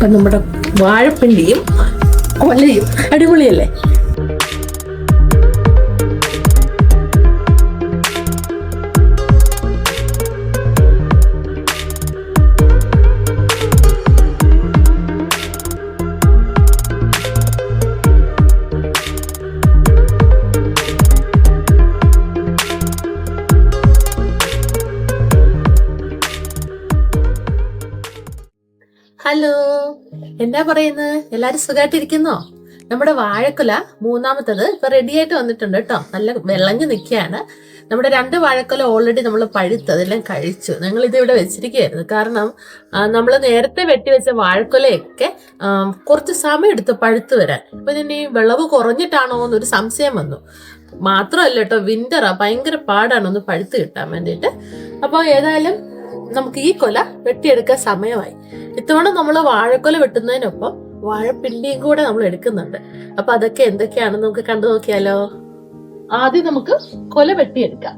അപ്പം നമ്മുടെ വാഴപ്പിണ്ടിയും കൊലയും അടിപൊളിയല്ലേ? ഹലോ, എന്താ പറയുന്നത്? എല്ലാരും സുഖമായിട്ടിരിക്കുന്നോ? നമ്മുടെ വാഴക്കുല മൂന്നാമത്തത് ഇപ്പൊ റെഡി ആയിട്ട് വന്നിട്ടുണ്ട് കേട്ടോ. നല്ല വിളഞ്ഞു നിൽക്കുകയാണ്. നമ്മുടെ 2 വാഴക്കുല ഓൾറെഡി നമ്മൾ പഴുത്തതെല്ലാം കഴിച്ചു. ഞങ്ങൾ ഇത് ഇവിടെ വെച്ചിരിക്കുകയായിരുന്നു. കാരണം നമ്മൾ നേരത്തെ വെട്ടിവെച്ച വാഴക്കുലയൊക്കെ കുറച്ച് സമയം എടുത്ത് പഴുത്ത് വരാൻ. അപ്പൊ ഇതിന് ഈ വിളവ് കുറഞ്ഞിട്ടാണോ എന്നൊരു സംശയം വന്നു. മാത്രമല്ല കേട്ടോ, വിന്ററാ, ഭയങ്കര പാടാണ് ഒന്ന് പഴുത്ത് കിട്ടാൻ വേണ്ടിയിട്ട്. അപ്പോൾ ഏതായാലും നമുക്ക് ഈ കൊല വെട്ടിയെടുക്കാൻ സമയമായി. ഇത്തവണ നമ്മൾ വാഴക്കൊല വെട്ടുന്നതിനൊപ്പം വാഴപ്പിണ്ടിയും കൂടെ നമ്മൾ എടുക്കുന്നുണ്ട്. അപ്പൊ അതൊക്കെ എന്തൊക്കെയാണെന്ന് നമുക്ക് കണ്ടു നോക്കിയാലോ. ആദ്യം നമുക്ക് കൊല വെട്ടിയെടുക്കാം.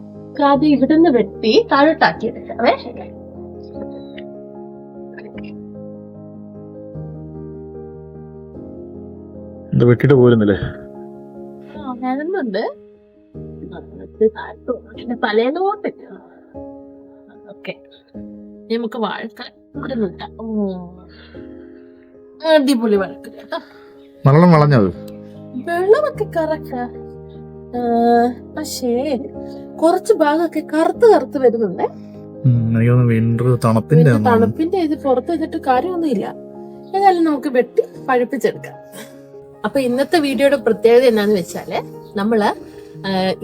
ആദ്യം ഇവിടുന്ന് വെട്ടി താഴോട്ടാക്കി എടുക്കാവേ. വെട്ടിട്ട് പോരുന്നില്ലേ? വരുന്നുണ്ട് തലേന്നോട്ട്. ഓക്കെ, നമുക്ക് വാഴക്കല അടിപൊളി വഴക്കില്ല കേട്ടോ. വെള്ളം വളഞ്ഞത് വെള്ളമൊക്കെ കറക്റ്റാ, പക്ഷേ കുറച്ച് ഭാഗമൊക്കെ കറുത്ത് വരുന്നുണ്ടേ. തണുപ്പിന്റെ ഇത് പുറത്ത് വെച്ചിട്ട് കാര്യമൊന്നുമില്ല. ഏതായാലും നമുക്ക് വെട്ടി പഴുപ്പിച്ചെടുക്കാം. അപ്പൊ ഇന്നത്തെ വീഡിയോയുടെ പ്രത്യേകത എന്താന്ന് വെച്ചാല്, നമ്മള്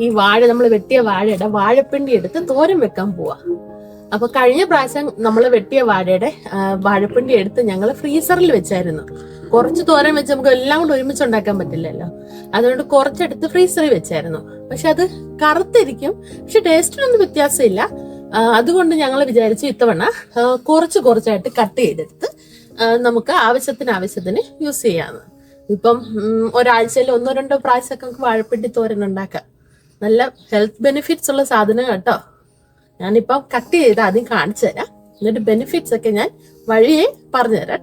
ഈ നമ്മൾ വെട്ടിയ വാഴയുടെ വാഴപ്പിണ്ടി എടുത്ത് തോരൻ വെക്കാൻ പോവാ. അപ്പൊ കഴിഞ്ഞ പ്രാവശ്യം നമ്മൾ വെട്ടിയ വാഴയുടെ വാഴപ്പിണ്ടി എടുത്ത് ഞങ്ങൾ ഫ്രീസറിൽ വെച്ചായിരുന്നു. കുറച്ച് തോരൻ വെച്ച് നമുക്ക് എല്ലാം കൂടെ ഒരുമിച്ച് ഉണ്ടാക്കാൻ പറ്റില്ലല്ലോ. അതുകൊണ്ട് കുറച്ചെടുത്ത് ഫ്രീസറിൽ വെച്ചായിരുന്നു. പക്ഷെ അത് കറുത്തിരിക്കും, പക്ഷെ ടേസ്റ്റിനൊന്നും വ്യത്യാസമില്ല. അതുകൊണ്ട് ഞങ്ങൾ വിചാരിച്ചു ഇത്തവണ കുറച്ചായിട്ട് കട്ട് ചെയ്തെടുത്ത് നമുക്ക് ആവശ്യത്തിന് യൂസ് ചെയ്യാന്ന്. ഇപ്പം ഒരാഴ്ചയിൽ 1-2 പ്രാവശ്യമൊക്കെ നമുക്ക് വാഴപ്പിണ്ടി തോരൻ ഉണ്ടാക്കാം. നല്ല ഹെൽത്ത് ബെനിഫിറ്റ്സ് ഉള്ള സാധനം കേട്ടോ. ഞാനിപ്പം കട്ട് ചെയ്ത് ആദ്യം കാണിച്ചു തരാം, എന്നിട്ട് ബെനിഫിറ്റ്സ് ഒക്കെ ഞാൻ വഴിയെ പറഞ്ഞുതരാം.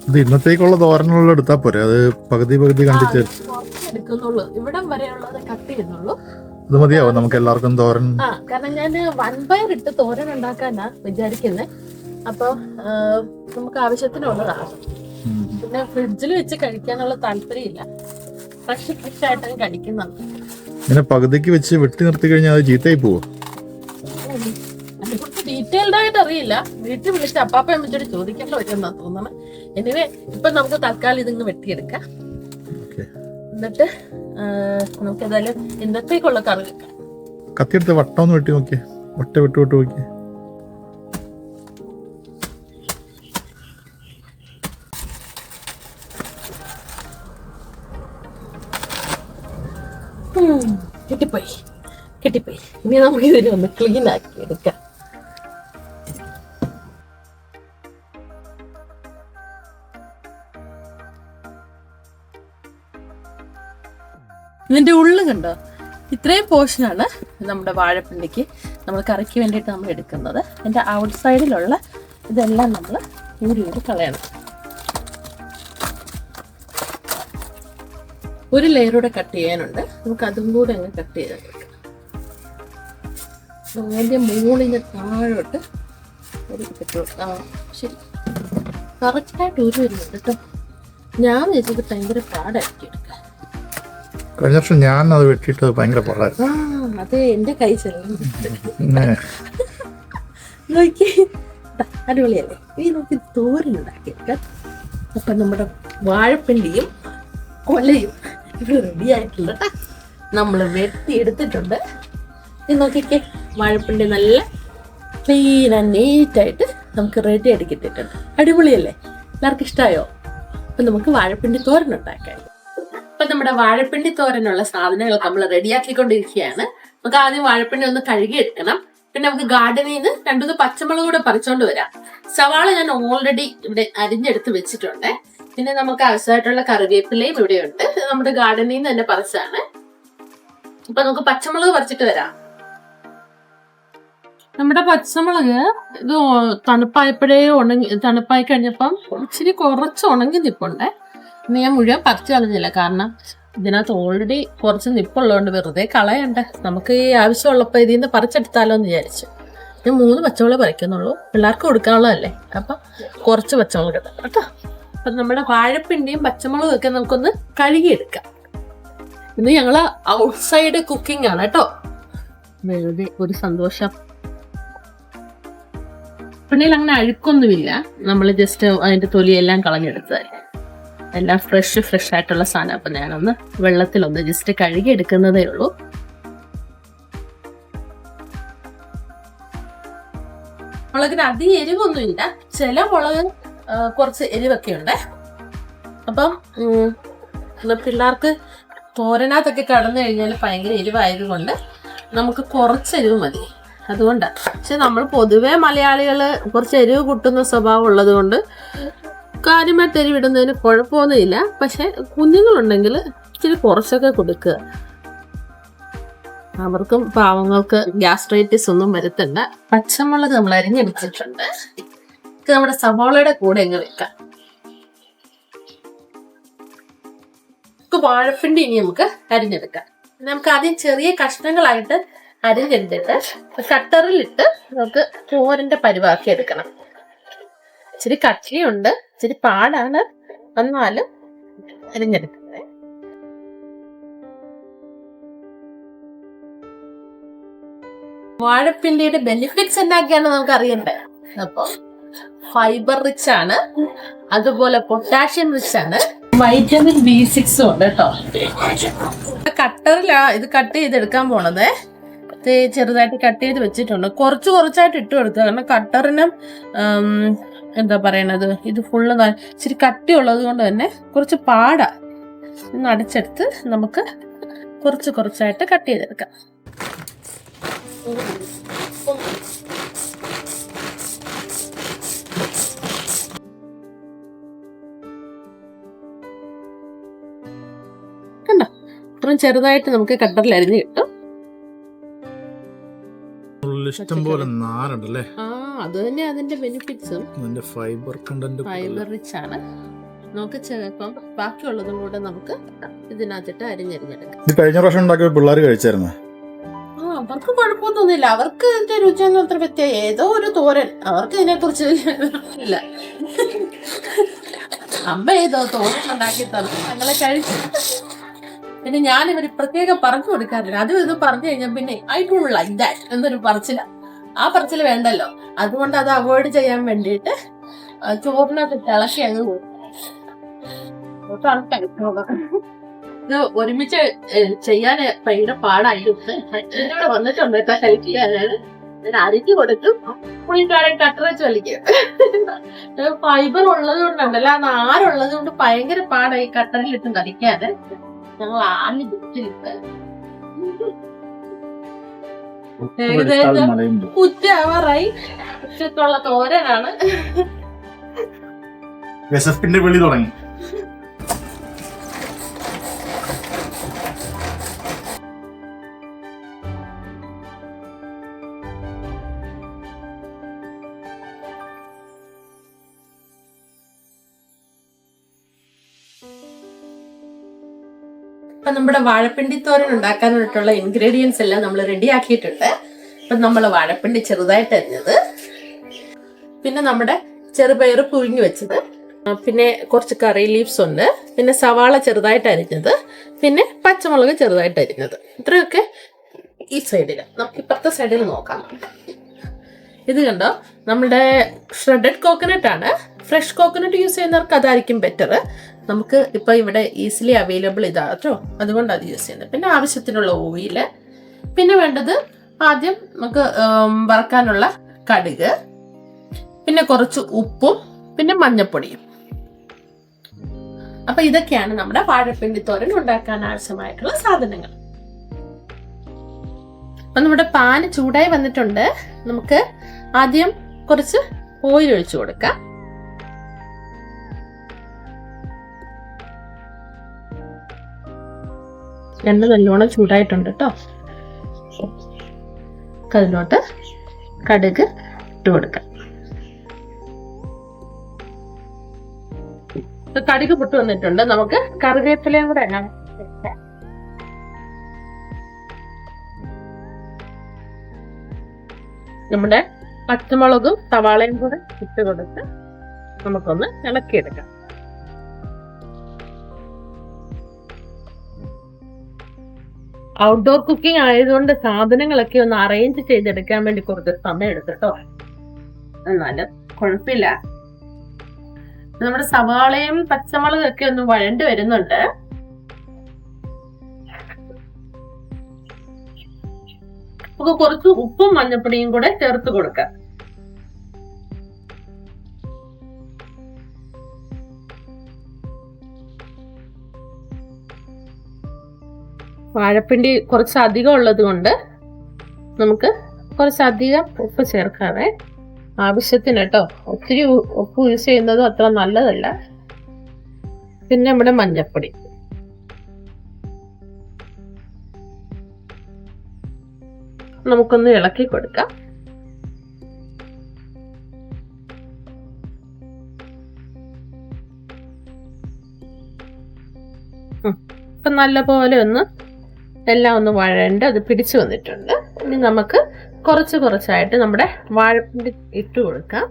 ഇത് ഇന്നത്തേക്കുള്ള തോരനുള്ള എടുത്താ പോരെ? അത് പകുതി കണ്ടിച്ച് എടുക്കുന്നുള്ളൂ, ഇവിടം വരെയുള്ളത് കട്ട് ചെയ്യുന്നുള്ളൂ. ഇത് മതിയാവോ നമുക്ക് എല്ലാവർക്കും തോരൻ? കാരണം ഞാൻ വൻപയർ ഇട്ട് തോരൻ ഉണ്ടാക്കാനാ വിചാരിക്കുന്നത്. അപ്പൊ നമുക്ക് ആവശ്യത്തിനുള്ളതാണ്. പിന്നെ ഫ്രിഡ്ജിൽ വെച്ച് കഴിക്കാനുള്ള താല്പര്യമില്ല, ഫ്രഷ് ആയിട്ടാണ് കഴിക്കുന്നത്. ഇങ്ങനെ പകുതിക്ക് വെച്ച് വെട്ടി നിർത്തി കഴിഞ്ഞാൽ അത് ചീത്തയായി പോവോ? അതിനെക്കുറിച്ച് ഡീറ്റെയിൽഡ് ആയിട്ട് അറിയില്ല. വീട്ടിൽ വിളിച്ച് അപ്പാപ്പ അമ്മച്ചോട് ചോദിക്കേണ്ട വരുമെന്നാ തോന്നണേ. എനിവേ ഇപ്പൊ നമുക്ക് തൽക്കാലം ഇതിങ്ങ് വെട്ടിയെടുക്കാം. എന്നിട്ട് നമുക്ക് ഏതായാലും ഇന്നത്തേക്കുള്ള കറി വെക്കാം. കത്തിയെടുത്ത് വട്ടം ഒന്ന് വെട്ടി നോക്കിയേ. വിട്ട് നോക്കിയേ. കിട്ടിപ്പോയി. ഇനി നമുക്ക് ഇതിനെ ഒന്ന് ക്ലീൻ ആക്കി എടുക്കാം. ഇതിന്റെ ഉള്ളു കണ്ടോ? ഇത്രയും പോർഷനാണ് നമ്മുടെ വാഴപ്പിണ്ടിക്ക് നമ്മൾ കറിക്ക് വേണ്ടിയിട്ട് നമ്മൾ എടുക്കുന്നത്. അതിന്റെ ഔട്ട് സൈഡിലുള്ള ഇതെല്ലാം നമ്മൾ ഊരി കളയണം. ഒരു ലെയറൂടെ കട്ട് ചെയ്യാനുണ്ട്, നമുക്ക് അതും കൂടെ അങ്ങ് കട്ട് ചെയ്തെടുക്കാം. അതിന്റെ മുകളിന്റെ താഴോട്ട് ശരി കറക്റ്റായിട്ട് ഊരി വരുന്നുണ്ട് കേട്ടോ. ഞാൻ വെച്ചത് ഭയങ്കര പാടായിരിക്കും എടുക്കാൻ. കഴിഞ്ഞ വർഷം ഞാൻ അത് വെട്ടിയിട്ട് ഭയങ്കര പാടായിരുന്നു. അതെ, എന്റെ കൈ ചെല്ലുന്നു. നോക്കി അടിപൊളിയല്ലേ? ഇനി നമുക്ക് തോരനുണ്ടാക്കിയെടുക്കാം. അപ്പൊ നമ്മുടെ വാഴപ്പിണ്ടിയും കൊലയും ഇവിടെ റെഡി ആയിട്ടുണ്ട് കേട്ടോ. നമ്മൾ വെട്ടി എടുത്തിട്ടുണ്ട്. ഇത് നോക്കിക്കേ, വാഴപ്പിണ്ടി നല്ല ക്ലീൻ ആൻഡ് നീറ്റായിട്ട് നമുക്ക് റെഡി ആക്കിയിട്ടിട്ടുണ്ട്. അടിപൊളിയല്ലേ? എല്ലാവർക്കും ഇഷ്ടമായോ? അപ്പൊ നമുക്ക് വാഴപ്പിണ്ടി തോരനുണ്ടാക്കാം. അപ്പൊ നമ്മുടെ വാഴപ്പിണ്ടി തോരനുള്ള സാധനങ്ങൾ നമ്മൾ റെഡിയാക്കിക്കൊണ്ടിരിക്കുകയാണ്. നമുക്ക് ആദ്യം വാഴപ്പിണ്ടി ഒന്ന് കഴുകി എടുക്കണം. പിന്നെ നമുക്ക് ഗാർഡനിൽ നിന്ന് 2 പച്ചമുളക് കൂടെ പറിച്ചോണ്ട് വരാം. സവാള ഞാൻ ഓൾറെഡി ഇവിടെ അരിഞ്ഞെടുത്ത് വെച്ചിട്ടുണ്ട്. പിന്നെ നമുക്ക് ആവശ്യമായിട്ടുള്ള കറിവേപ്പിലയും ഇവിടെയുണ്ട്. നമ്മുടെ ഗാർഡനിൽ നിന്ന് തന്നെ പറിച്ചാണ്. അപ്പൊ നമുക്ക് പച്ചമുളക് പറിച്ചിട്ട് വരാം. നമ്മുടെ പച്ചമുളക് ഇത് തണുപ്പായി കഴിഞ്ഞപ്പം ഇച്ചിരി കുറച്ച് ഉണങ്ങി നിപ്പുണ്ടേ. ഇന്ന് ഞാൻ മുഴുവൻ പറിച്ചു കളഞ്ഞില്ല, കാരണം ഇതിനകത്ത് ഓൾറെഡി കുറച്ച് നിപ്പുള്ളതുകൊണ്ട് വെറുതെ കളയണ്ട, നമുക്ക് ഈ ആവശ്യമുള്ളപ്പോൾ ഇതിൽ നിന്ന് പറിച്ചെടുത്താലോ എന്ന് വിചാരിച്ചു. ഞാൻ 3 പച്ചമുളക് പറിക്കുന്നുള്ളൂ, പിള്ളേർക്ക് കൊടുക്കാനുള്ളതല്ലേ, അപ്പം കുറച്ച് പച്ചമുളക് ഇടാം കേട്ടോ. അപ്പം നമ്മുടെ വാഴപ്പിണ്ടിയും പച്ചമുളകും ഒക്കെ നമുക്കൊന്ന് കഴുകിയെടുക്കാം. ഇന്ന് ഞങ്ങൾ ഔട്ട്സൈഡ് കുക്കിംഗ് ആണ് കേട്ടോ, വെറുതെ ഒരു സന്തോഷം. പിന്നീട് അങ്ങനെ അഴുക്കൊന്നുമില്ല, നമ്മൾ ജസ്റ്റ് അതിന്റെ തൊലിയെല്ലാം കളഞ്ഞെടുത്തതല്ലേ, എല്ലാം ഫ്രഷ് ആയിട്ടുള്ള സാധനം. അപ്പം ഞാനൊന്ന് വെള്ളത്തിലൊന്ന് ജസ്റ്റ് കഴുകി എടുക്കുന്നതേ ഉള്ളൂ. മുളകിന് അധികം എരിവൊന്നുമില്ല, ചില മുളക് കുറച്ച് എരിവൊക്കെ ഉണ്ട്. അപ്പം പിള്ളേർക്ക് തോരനകത്തൊക്കെ കടന്നു കഴിഞ്ഞാൽ ഭയങ്കര എരിവായതുകൊണ്ട് നമുക്ക് കുറച്ച് എരിവ് മതി, അതുകൊണ്ടാണ്. പക്ഷെ നമ്മൾ പൊതുവെ മലയാളികൾ കുറച്ച് എരിവ് കൂട്ടുന്ന സ്വഭാവം ഉള്ളത് കൊണ്ട് കാര്യമായിട്ട് എരിവിടുന്നതിന് കുഴപ്പമൊന്നുമില്ല. പക്ഷെ കുഞ്ഞുങ്ങളുണ്ടെങ്കിൽ ഇച്ചിരി കുറച്ചൊക്കെ കൊടുക്കുക, അവർക്കും പാവങ്ങൾക്ക് ഗ്യാസ്ട്രൈറ്റിസ് ഒന്നും വരുത്തണ്ട. പച്ചമുളക് നമ്മൾ അരിഞ്ഞെടുത്തിട്ടുണ്ട്, ഇത് നമ്മുടെ സവാളയുടെ കൂടെ എങ്ങ് വെക്കാം. വാഴപ്പിണ്ടി ഇനി നമുക്ക് അരിഞ്ഞെടുക്കാം. നമുക്ക് ആദ്യം ചെറിയ കഷ്ണങ്ങളായിട്ട് അരിഞ്ഞെടുത്തിട്ട് കട്ടറിലിട്ട് നമുക്ക് തോരന്റെ പരിവാക്കി എടുക്കണം. ഇച്ചിരി കട്ടിയുണ്ട്, ഇച്ചിരി പാടാണ്, എന്നാലും അരിഞ്ഞെടുക്കുന്നത്. വാഴപ്പിണ്ടിയുടെ ബെനിഫിറ്റ്സ് എന്തൊക്കെയാണ് നമുക്ക് അറിയണ്ടേ. അപ്പൊ ഫൈബർ റിച്ച് ആണ്, അതുപോലെ പൊട്ടാഷ്യം റിച്ച് ആണ്, വൈറ്റമിൻ B6 ഉണ്ട് കേട്ടോ. കട്ടറിലാ ഇത് കട്ട് ചെയ്തെടുക്കാൻ പോണത്. ചെറുതായിട്ട് കട്ട് ചെയ്ത് വെച്ചിട്ടുണ്ട്, കുറച്ചായിട്ട് ഇട്ട് കൊടുക്കുക, കാരണം കട്ടറിനും എന്താ പറയണത്, ഇത് ഫുള്ള് ഇച്ചിരി കട്ടിയുള്ളത് കൊണ്ട് തന്നെ കുറച്ച് പാടാ. ഒന്ന് അടച്ചെടുത്ത് നമുക്ക് കുറച്ചായിട്ട് കട്ട് ചെയ്തെടുക്കാം. കണ്ടോ, ഇത്രയും ചെറുതായിട്ട് നമുക്ക് കട്ടറിൽ അരിഞ്ഞ് കിട്ടും. ഇഷ്ടം പോലെ നാരുണ്ടല്ലേ. അത് തന്നെ അതിന്റെ ബെനിഫിറ്റ്സും. ഫൈബർ റിച്ച് ആണ്. നമുക്ക് ചിലപ്പം ബാക്കിയുള്ളതും കൂടെ നമുക്ക് ഇതിനകത്തിട്ട് അരിഞ്ഞെടുക്കാം. കഴിഞ്ഞ പ്രാവശ്യം ഉണ്ടാക്കിയ പിള്ളേർ കഴിച്ചായിരുന്നു. അവർക്ക് കുഴപ്പമൊന്നുമില്ല, അവർക്ക് ഇതിന്റെ രുചിയൊന്നും അത്ര വ്യത്യാസം. ഏതോ ഒരു തോരൻ, അവർക്ക് ഇതിനെ കുറിച്ച് ഇല്ല. അമ്മ ഏതോ തോരൻ ഉണ്ടാക്കി തന്നു, ഞങ്ങളെ കഴിച്ചു. പിന്നെ ഞാനിവർ പ്രത്യേകം പറഞ്ഞു കൊടുക്കാറില്ല, അതും ഇത് പറഞ്ഞു കഴിഞ്ഞാൽ പിന്നെ ഐ ഡോണ്ട് ലൈക്ക് ദാറ്റ് എന്നൊരു പറച്ചില. ആ പറച്ചിൽ വേണ്ടല്ലോ, അതുകൊണ്ട് അത് അവോയ്ഡ് ചെയ്യാൻ വേണ്ടിയിട്ട് ചോറിനകത്ത് ഇളക്കി അങ്ങ് പോകും. ഇത് ഒരുമിച്ച് ചെയ്യാൻ ഭയങ്കര പാടായിട്ട് എന്നോട് വന്നിട്ടുണ്ട് കേട്ടോ ഹെൽപ്പ് ചെയ്യാനാണ്. ഞാൻ അരിഞ്ഞു കൊടുക്കും, പുള്ളിക്കാരൻ കട്ടർ വെച്ച് വലിക്കും. ഫൈബർ ഉള്ളത് കൊണ്ടുണ്ടല്ലോ, ആ നാരുള്ളത് കൊണ്ട് ഭയങ്കര പാടായി കട്ടറിലിട്ട് കളിക്കാതെ. ഞങ്ങൾ ആദ്യം ബുക്കിലിട്ട് ഏകദേശം ഉച്ചയാവാറായി. ഉച്ചക്കുള്ള തോരനാണ്. വിശപ്പിന്റെ വിളി തുടങ്ങി. അപ്പൊ നമ്മുടെ വാഴപ്പിണ്ടി തോരൻ ഉണ്ടാക്കാനായിട്ടുള്ള ഇൻഗ്രീഡിയൻസ് എല്ലാം നമ്മൾ റെഡി ആക്കിയിട്ടുണ്ട്. അപ്പൊ നമ്മൾ വാഴപ്പിണ്ടി ചെറുതായിട്ട് അരിഞ്ഞത്, പിന്നെ നമ്മുടെ ചെറുപയർ പുഴുങ്ങി വെച്ചത്, പിന്നെ കുറച്ച് കറി ലീവ്സ് ഉണ്ട്, പിന്നെ സവാള ചെറുതായിട്ട് അരിഞ്ഞത്, പിന്നെ പച്ചമുളക് ചെറുതായിട്ട് അരിഞ്ഞത്. ഇത്രയൊക്കെ ഈ സൈഡിൽ. നമുക്ക് ഇപ്പുറത്തെ സൈഡിൽ നോക്കാം. ഇത് കണ്ടോ, നമ്മുടെ ഷ്രെഡഡ് കോക്കനട്ട് ആണ്. ഫ്രഷ് കോക്കനട്ട് യൂസ് ചെയ്യുന്നവർക്ക് അതായിരിക്കും ബെറ്റർ. നമുക്ക് ഇപ്പൊ ഇവിടെ ഈസിലി അവൈലബിൾ ഇതാട്ടോ, അതുകൊണ്ട് അത് യൂസ് ചെയ്യുന്നത്. പിന്നെ ആവശ്യത്തിനുള്ള ഓയില്, പിന്നെ വേണ്ടത് ആദ്യം നമുക്ക് വറക്കാനുള്ള കടുക്, പിന്നെ കുറച്ച് ഉപ്പും പിന്നെ മഞ്ഞപ്പൊടിയും. അപ്പൊ ഇതൊക്കെയാണ് നമ്മുടെ വാഴപ്പിണ്ടി തോരൻ ഉണ്ടാക്കാൻ ആവശ്യമായിട്ടുള്ള സാധനങ്ങൾ. അപ്പൊ നമ്മുടെ പാന് ചൂടായി വന്നിട്ടുണ്ട്. നമുക്ക് ആദ്യം കുറച്ച് ഓയിൽ ഒഴിച്ചു കൊടുക്കാം. എണ്ണ നല്ലോണം ചൂടായിട്ടുണ്ട് കേട്ടോ. അതിലോട്ട് കടുക് ഇട്ട് കൊടുക്കാം. കടുക് പൊട്ട് വന്നിട്ടുണ്ട്. നമുക്ക് കറിവേപ്പിലയും കൂടെ നമ്മുടെ പച്ചമുളകും സവാളയും കൂടെ ഇട്ട് കൊടുത്ത് നമുക്കൊന്ന് ഇളക്കിയെടുക്കാം. ഔട്ട്ഡോർ കുക്കിംഗ് ആയതുകൊണ്ട് സാധനങ്ങളൊക്കെ ഒന്ന് അറേഞ്ച് ചെയ്തെടുക്കാൻ വേണ്ടി കുറച്ച് സമയം എടുത്തിട്ടോ. എന്നാലും കുഴപ്പമില്ല. നമ്മുടെ സവാളയും പച്ചമുളകും ഒക്കെ ഒന്ന് വഴണ്ട് വരുന്നുണ്ട്. നമുക്ക് കുറച്ച് ഉപ്പും മഞ്ഞപ്പൊടിയും കൂടെ ചേർത്ത് കൊടുക്കാം. വാഴപ്പിണ്ടി കുറച്ച് അധികം ഉള്ളത് കൊണ്ട് നമുക്ക് കുറച്ചധികം ഉപ്പ് ചേർക്കാവേ. ആവശ്യത്തിന് കേട്ടോ. ഒത്തിരി ഉപ്പ് യൂസ് ചെയ്യുന്നത് അത്ര നല്ലതല്ല. പിന്നെ നമ്മുടെ മഞ്ഞപ്പൊടി. നമുക്കൊന്ന് ഇളക്കി കൊടുക്കാം. ഇപ്പൊ നല്ല പോലെ ഒന്ന് എല്ലാം ഒന്ന് വഴണ്ട് അത് പിടിച്ചു വന്നിട്ടുണ്ട്. ഇനി നമുക്ക് കുറച്ച് കുറച്ചായിട്ട് നമ്മുടെ വാഴപ്പിണ്ടി ഇട്ട് കൊടുക്കാം.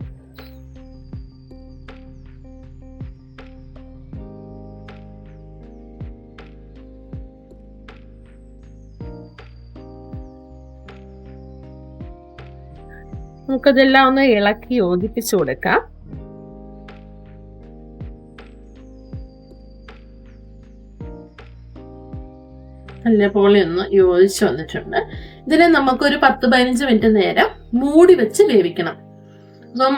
നമുക്കതെല്ലാം ഒന്ന് ഇളക്കി യോജിപ്പിച്ചു കൊടുക്കാം. നല്ലപോലെ ഒന്ന് യോജിച്ച് വന്നിട്ടുണ്ട്. ഇതിനെ നമുക്കൊരു 10-15 മിനിറ്റ് നേരം മൂടി വെച്ച് വേവിക്കണം. അപ്പം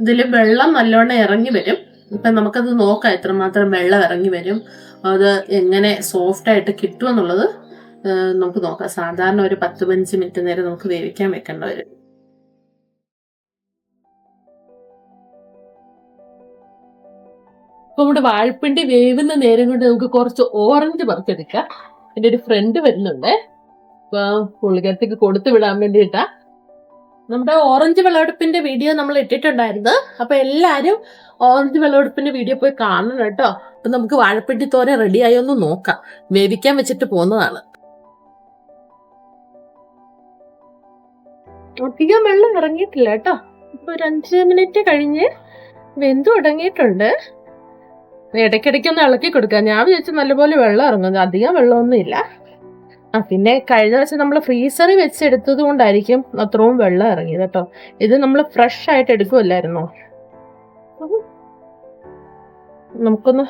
ഇതിൽ വെള്ളം നല്ലോണം ഇറങ്ങി വരും. ഇപ്പം നമുക്കത് നോക്കാം എത്രമാത്രം വെള്ളം ഇറങ്ങി വരും, അത് എങ്ങനെ സോഫ്റ്റ് ആയിട്ട് കിട്ടുമെന്നുള്ളത് നമുക്ക് നോക്കാം. സാധാരണ ഒരു 10-15 മിനിറ്റ് നേരം നമുക്ക് വേവിക്കാൻ വെക്കേണ്ട വരും. ഇപ്പൊ നമ്മുടെ വാഴപ്പിണ്ടി വേവുന്ന നേരം കൊണ്ട് നമുക്ക് കുറച്ച് ഓറഞ്ച് പറിച്ചെടുക്കാം. എൻ്റെ ഒരു ഫ്രണ്ട് വരുന്നുണ്ട്. അപ്പൊ പുള്ളിക്കാരത്തേക്ക് കൊടുത്തു വിടാൻ വേണ്ടിയിട്ടാ. നമ്മുടെ ഓറഞ്ച് വിളവെടുപ്പിന്റെ വീഡിയോ നമ്മൾ ഇട്ടിട്ടുണ്ടായിരുന്നു. അപ്പൊ എല്ലാരും ഓറഞ്ച് വിളവെടുപ്പിന്റെ വീഡിയോ പോയി കാണണം കേട്ടോ. അപ്പൊ നമുക്ക് വാഴപ്പിണ്ടി തോരൻ റെഡിയായോ ഒന്ന് നോക്കാം. വേവിക്കാൻ വെച്ചിട്ട് പോകുന്നതാണ്. അധികം വെള്ളം ഇറങ്ങിയിട്ടില്ല കേട്ടോ. ഇപ്പൊ ഒരു 5 മിനിറ്റ് കഴിഞ്ഞ് വെന്തു തുടങ്ങിയിട്ടുണ്ട്. ഇടയ്ക്കിടയ്ക്കൊന്ന് ഇളക്കി കൊടുക്കുക. ഞാൻ വിചാരിച്ചു നല്ലപോലെ വെള്ളം ഇറങ്ങുന്നത്, അധികം വെള്ളമൊന്നും ഇല്ല. പിന്നെ കഴിഞ്ഞ ദിവസം നമ്മൾ ഫ്രീസറിൽ വെച്ചെടുത്തത് കൊണ്ടായിരിക്കും അത്രയും വെള്ളം ഇറങ്ങിയത് കേട്ടോ. ഇത് നമ്മൾ ഫ്രഷ് ആയിട്ട് എടുക്കുമല്ലായിരുന്നോ. നമുക്കൊന്ന്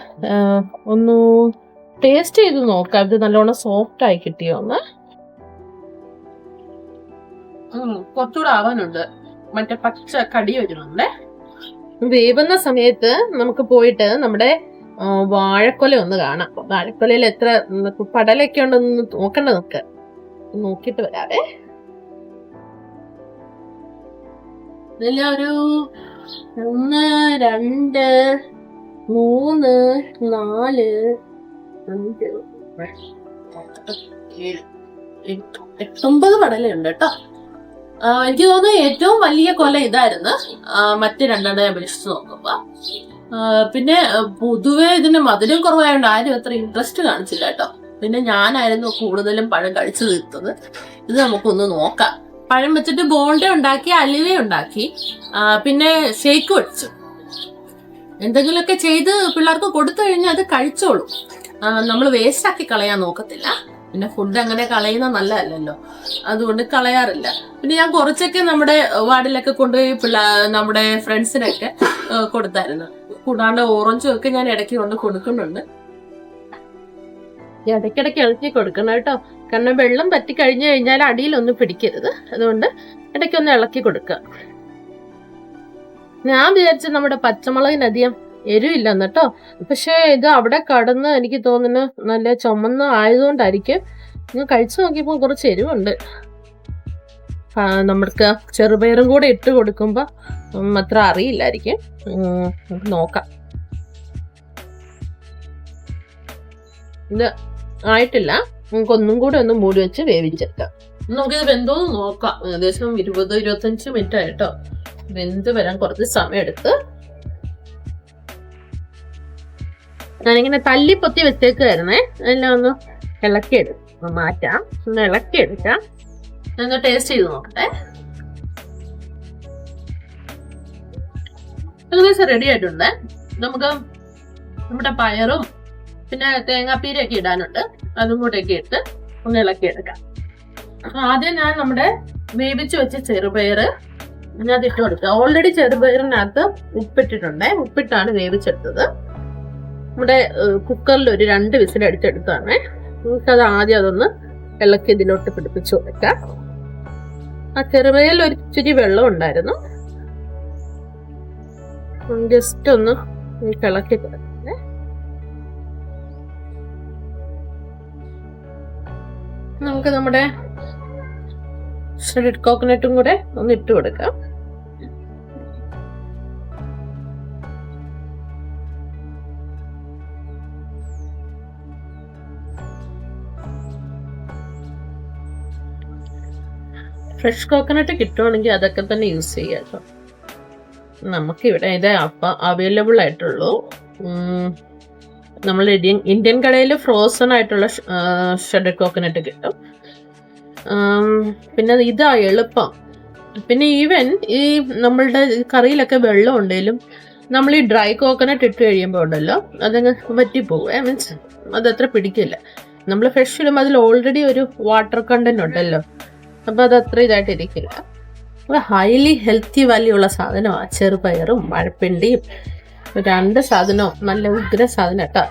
ടേസ്റ്റ് ചെയ്ത് നോക്കാം. ഇത് നല്ലോണം സോഫ്റ്റ് ആയി കിട്ടിയോന്ന്. കുറച്ചുകൂടെ ആവാനുണ്ട്. മറ്റേ പച്ച കടി വരുന്നുണ്ടേ. വേവുന്ന സമയത്ത് നമുക്ക് പോയിട്ട് നമ്മുടെ വാഴക്കൊല ഒന്ന് കാണാം. വാഴക്കൊലയിൽ എത്ര പടലൊക്കെ ഉണ്ടെന്ന് നോക്കണ്ട. നമുക്ക് നോക്കിട്ട് വരാവേ. ഇതെല്ലാം ഒരു 1 2 3 4 5 7 8 9 പടലുണ്ട് കേട്ടോ. എനിക്ക് തോന്നുന്നു ഏറ്റവും വലിയ കൊല ഇതായിരുന്നു മറ്റ് 2 അപേക്ഷിച്ച് നോക്കുമ്പോ. പിന്നെ പൊതുവെ ഇതിന് മധുരം കുറവായതുകൊണ്ട് ആരും അത്ര ഇൻട്രസ്റ്റ് കാണിച്ചില്ല കേട്ടോ. പിന്നെ ഞാനായിരുന്നു കൂടുതലും പഴം കഴിച്ചു തീർത്തത്. ഇത് നമുക്കൊന്ന് നോക്കാം. പഴം വെച്ചിട്ട് ബോണ്ട ഉണ്ടാക്കി, അലുവ ഉണ്ടാക്കി, പിന്നെ ഷേക്ക് വെച്ചു. എന്തെങ്കിലുമൊക്കെ ചെയ്ത് പിള്ളേർക്ക് കൊടുത്തു കഴിഞ്ഞാൽ അത് കഴിച്ചോളൂ. നമ്മൾ വേസ്റ്റ് ആക്കി കളയാൻ നോക്കത്തില്ല. പിന്നെ ഫുഡ് അങ്ങനെ കളയുന്ന നല്ലതല്ലല്ലോ, അതുകൊണ്ട് കളയാറില്ല. പിന്നെ ഞാൻ കുറച്ചൊക്കെ നമ്മുടെ വാർഡിലൊക്കെ കൊണ്ടുപോയി നമ്മുടെ ഫ്രണ്ട്സിനൊക്കെ കൊടുത്തായിരുന്നു. കൂടാണ്ട് ഓറഞ്ചും ഒക്കെ ഞാൻ ഇടയ്ക്ക് കൊണ്ട് കൊടുക്കുന്നുണ്ട്. ഇടയ്ക്കിടയ്ക്ക് ഇളക്കി കൊടുക്കണം കേട്ടോ. കാരണം വെള്ളം പറ്റി കഴിഞ്ഞു കഴിഞ്ഞാൽ അടിയിലൊന്നും പിടിക്കരുത്. അതുകൊണ്ട് ഇടയ്ക്കൊന്ന് ഇളക്കി കൊടുക്കുക. ഞാൻ വിചാരിച്ച നമ്മുടെ പച്ചമുളകിനധികം എരിവില്ലെന്ന് കേട്ടോ. പക്ഷെ ഇത് അവിടെ കടന്ന് എനിക്ക് തോന്നുന്നു നല്ല ചുമന്ന ആയതുകൊണ്ടായിരിക്കും. ഞാൻ കഴിച്ചു നോക്കിയപ്പോൾ കുറച്ച് എരിവുണ്ട്. നമ്മൾക്ക് ചെറുപയറും കൂടെ ഇട്ട് കൊടുക്കുമ്പോൾ അത്ര അറിയില്ലായിരിക്കും. നമുക്ക് നോക്കാം. ഇത് ആയിട്ടില്ല. നമുക്ക് ഒന്നും കൂടെ ഒന്ന് മൂടി വെച്ച് വേവിച്ചെടുക്കാം. നമുക്കിത് വെന്തോന്ന് നോക്കാം. ഏകദേശം 20-25 മിനിറ്റ് ആയിട്ടോ. വെന്ത് വരാൻ കുറച്ച് സമയം എടുത്ത് ഞാനിങ്ങനെ തല്ലിപ്പൊത്തി വെച്ചേക്കുവായിരുന്നേ. എല്ലാം ഒന്ന് ഇളക്കിയെടുക്കാം, മാറ്റാം, ഒന്ന് ഇളക്കിയെടുക്കാം. ഒന്ന് ടേസ്റ്റ് ചെയ്ത് നോക്കട്ടെ. ഏകദേശം റെഡി ആയിട്ടുണ്ട്. നമുക്ക് നമ്മുടെ പയറും പിന്നെ തേങ്ങാപ്പീരയൊക്കെ ഇടാനുണ്ട്. അതും കൂടെയൊക്കെ ഇട്ട് ഒന്ന് ഇളക്കിയെടുക്കാം. ആദ്യം ഞാൻ നമ്മുടെ വേവിച്ച് വെച്ച ചെറുപയർ ഇതിനകത്ത് ഇട്ട് കൊടുക്കുക. ഓൾറെഡി ചെറുപയറിനകത്ത് ഉപ്പിട്ടിട്ടുണ്ട്. ഉപ്പിട്ടാണ് വേവിച്ചെടുത്തത്. നമ്മുടെ കുക്കറിൽ ഒരു 2 വിസിൽ അടിച്ചെടുത്താണ്. നമുക്കത് ആദ്യം അതൊന്ന് ഇളക്കി ഇതിലോട്ട് പിടിപ്പിച്ചു കൊടുക്കാം. ആ ചെറുപയറിൽ ഒരു ഇച്ചിരി വെള്ളം ഉണ്ടായിരുന്നു. ജസ്റ്റ് ഒന്ന് ഇളക്കി കൊടുക്കേ. നമുക്ക് നമ്മുടെ ഷ്രെഡഡ് കോക്കനട്ടും കൂടെ ഒന്ന് ഇട്ട് കൊടുക്കാം. ഫ്രഷ് കോക്കനട്ട് കിട്ടുവാണെങ്കിൽ അതൊക്കെ തന്നെ യൂസ് ചെയ്യാം കേട്ടോ. നമുക്കിവിടെ ഇത് അവൈലബിൾ ആയിട്ടുള്ളൂ. നമ്മൾ ഇന്ത്യൻ കടയിൽ ഫ്രോസൺ ആയിട്ടുള്ള ഷ്രെഡഡ് കോക്കനട്ട് കിട്ടും. പിന്നെ ഇതാ എളുപ്പം. പിന്നെ ഈവൻ ഈ നമ്മളുടെ കറിയിലൊക്കെ വെള്ളം ഉണ്ടെങ്കിലും നമ്മൾ ഈ ഡ്രൈ കോക്കനട്ട് ഇട്ട് കഴിയുമ്പോൾ ഉണ്ടല്ലോ അതങ്ങ് വറ്റിപ്പോകും. മീൻസ് അതത്ര പിടിക്കില്ല. നമ്മൾ ഫ്രഷ് ഇടുമ്പോൾ അതിൽ ഓൾറെഡി ഒരു വാട്ടർ കണ്ടന്റ് ഉണ്ടല്ലോ, അപ്പം അത് അത്ര ഇതായിട്ടിരിക്കില്ല. അത് ഹൈലി ഹെൽത്തി വാല്യൂ ഉള്ള സാധനമാണ്. ചെറുപയറും വാഴപ്പിണ്ടിയും 2 സാധനവും നല്ല ഉഗ്ര സാധനം കേട്ടോ.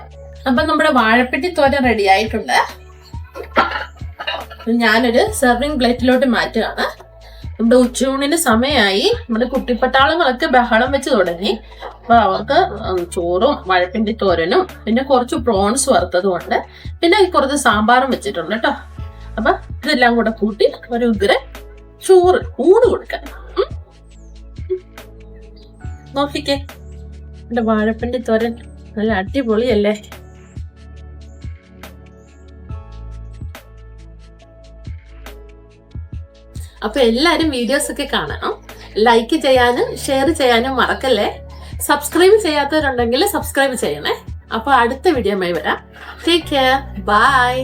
അപ്പം നമ്മുടെ വാഴപ്പിണ്ടി തോരൻ റെഡി ആയിട്ടുണ്ട്. ഞാനൊരു സെർവിങ് പ്ലേറ്റിലോട്ട് മാറ്റുകയാണ്. നമ്മുടെ ഉച്ചയൂണിന് സമയമായി. നമ്മുടെ കുട്ടിപ്പട്ടാളങ്ങളൊക്കെ ബഹളം വെച്ച് തുടങ്ങി. അപ്പൊ അവർക്ക് ചോറും വാഴപ്പിണ്ടി തോരനും പിന്നെ കുറച്ച് പ്രോൺസ് വറുത്തതും ഉണ്ട്. പിന്നെ കുറച്ച് സാമ്പാറും വെച്ചിട്ടുണ്ട് കേട്ടോ. അപ്പൊ ഇതെല്ലാം കൂടെ കൂട്ടി ഒരു ഉഗ്ര ചോറ് ഊണ് കൊടുക്കാൻ. നോക്കിക്കേ, എന്റെ വാഴപ്പിണ്ടി തോരൻ നല്ല അടിപൊളിയല്ലേ. അപ്പൊ എല്ലാരും വീഡിയോസ് ഒക്കെ കാണണം. ലൈക്ക് ചെയ്യാനും ഷെയർ ചെയ്യാനും മറക്കല്ലേ. സബ്സ്ക്രൈബ് ചെയ്യാത്തവരുണ്ടെങ്കിൽ സബ്സ്ക്രൈബ് ചെയ്യണേ. അപ്പൊ അടുത്ത വീഡിയോയുമായി വരാം. Take care, by.